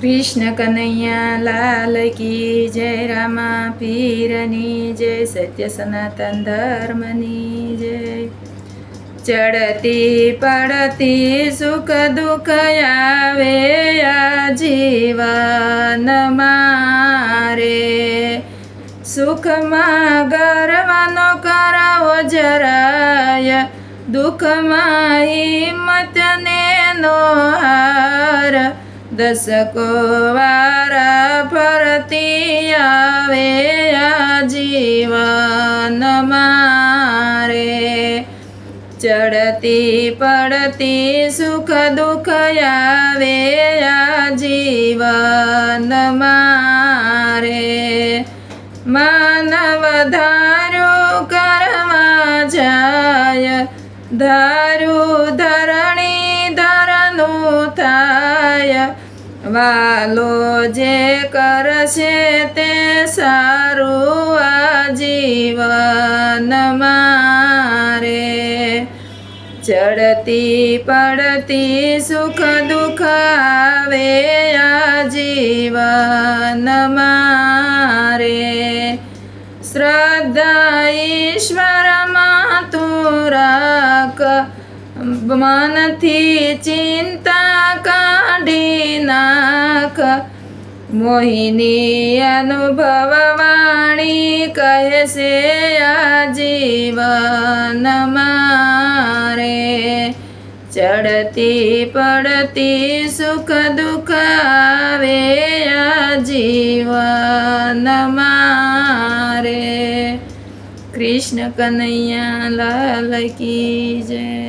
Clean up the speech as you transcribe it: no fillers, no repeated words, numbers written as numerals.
कृष्ण कन्हैया लाल की जय। रामा पीरनी जय। सत्य सनातन धर्मनी जय। चढ़ती पड़ती सुख दुख आवे आ जीवन मारे। सुखમાં ગરવાનો કરાવો જરાય, દુઃખમાં હિંમત ને નો હાર। દસકો વારા ફરતી આવે આ જીવન મારે। ચડતી પડતી સુખ દુઃખ આવે આ જીવન મારે। માનવ ધાર્યું કરવા જાય, ધાર્યું ધરણી ધરનું થાય। વાલો જે કરશે તે સારું આ જીવન મારે। ચડતી પડતી સુખ દુઃખ આવે આ જીવન મારે। શ્રદ્ધા ઈશ્વરમાં તું રાખ, મનથી ચિંતા કાઢી નાખ। મોહિની અનુભવ વાણી કહે છે આ જીવન મારે। ચડતી પડતી સુખ દુઃખ આવે આ જીવન મારે। કૃષ્ણ કનૈયા લાલ કી જય।